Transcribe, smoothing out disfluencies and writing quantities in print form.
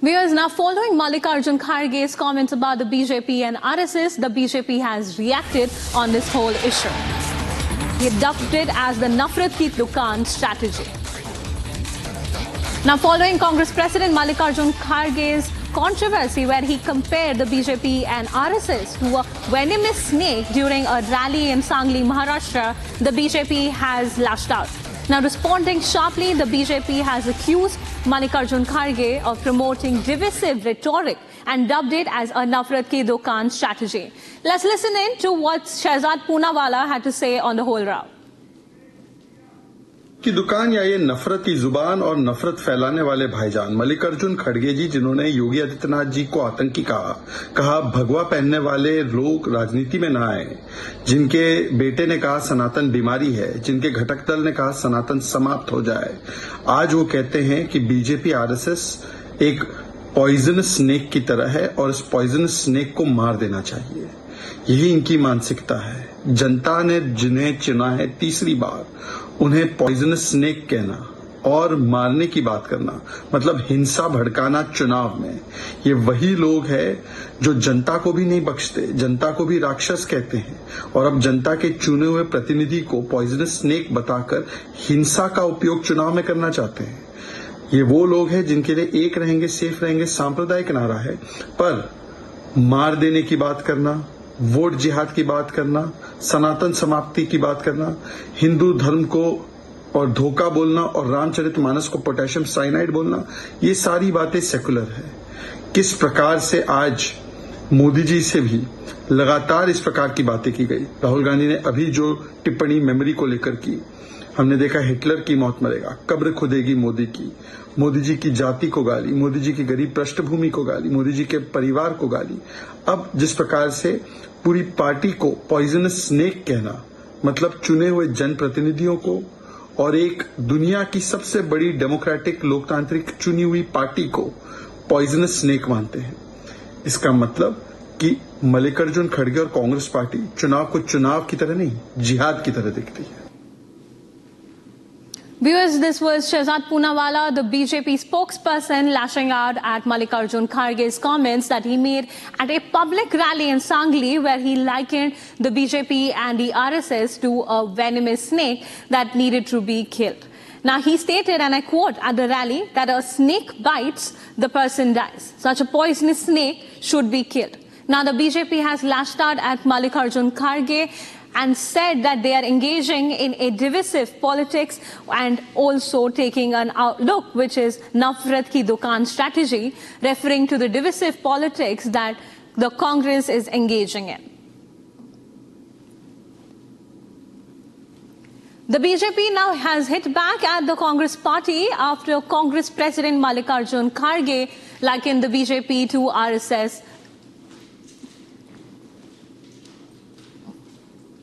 Viewers, now following Mallikarjun Kharge's comments about the BJP and RSS, the BJP has reacted on this whole issue. He dubbed it as the Nafrat Ki Dukaan strategy. Now following Congress President Mallikarjun Kharge's controversy where he compared the BJP and RSS to a venomous snake during a rally in Sangli, Maharashtra, the BJP has lashed out. Now responding sharply, the BJP has accused Mallikarjun Kharge of promoting divisive rhetoric and dubbed it as a Nafrat Ki Dukaan strategy. Let's listen in to what Shehzad Poonawalla had to say on the whole row. की दुकान या ये नफरत की जुबान और नफरत फैलाने वाले भाईजान मल्लिकार्जुन खड़गे जी, जिन्होंने योगी आदित्यनाथ जी को आतंकी कहा भगवा पहनने वाले लोग राजनीति में ना आए, जिनके बेटे ने कहा सनातन बीमारी है, जिनके घटक दल ने कहा सनातन समाप्त हो जाए, आज वो कहते हैं कि बीजेपी आरएसएस एक पॉइजनस स्नेक की तरह है और इस पॉइजनस स्नेक को मार देना चाहिए। यही इनकी मानसिकता है। जनता ने जिन्हें चुना है तीसरी बार, उन्हें पॉइजनस स्नेक कहना और मारने की बात करना मतलब हिंसा भड़काना चुनाव में, ये वही लोग हैं जो जनता को भी नहीं बख्शते, जनता को भी राक्षस कहते हैं और अब जनता के चुने हुए प्रतिनिधि को पॉइजनस स्नेक बताकर हिंसा का उपयोग चुनाव में करना चाहते हैं। ये वो लोग हैं जिनके लिए एक रहेंगे सेफ रहेंगे सांप्रदायिक नारा है, पर मार देने की बात करना, वोट जिहाद की बात करना, सनातन समाप्ति की बात करना, हिंदू धर्म को और धोखा बोलना और रामचरितमानस को पोटेशियम साइनाइड बोलना, ये सारी बातें सेकुलर है। किस प्रकार से आज मोदी जी से भी लगातार इस प्रकार की बातें की गई। राहुल गांधी ने अभी जो टिप्पणी मेमोरी को लेकर की, हमने देखा हिटलर की मौत मरेगा, कब्र खुदेगी मोदी की, मोदी जी की जाति को गाली, मोदी जी की गरीब पृष्ठभूमि को गाली, मोदी जी के परिवार को गाली। अब जिस प्रकार से पूरी पार्टी को पॉइजनस स्नेक कहना मतलब चुने हुए जनप्रतिनिधियों को और एक दुनिया की सबसे बड़ी डेमोक्रेटिक लोकतांत्रिक चुनी हुई पार्टी को पॉइजनस स्नेक मानते हैं। इसका मतलब कि मल्लिकार्जुन खड़गे और कांग्रेस पार्टी चुनाव को चुनाव की तरह नहीं, जिहाद की तरह देखती है। Viewers, this was Shehzad Poonawalla, the BJP spokesperson, lashing out at Mallikarjun Kharge's comments that he made at a public rally in Sangli where he likened the BJP and the RSS to a venomous snake that needed to be killed. Now, he stated, and I quote, at the rally, that a snake bites, the person dies. Such a poisonous snake should be killed. Now, the BJP has lashed out at Mallikarjun Kharge and said that they are engaging in a divisive politics and also taking an outlook which is Nafrat Ki Dukaan strategy, referring to the divisive politics that the Congress is engaging in. The BJP now has hit back at the Congress party after Congress President Mallikarjun Kharge likened the BJP to RSS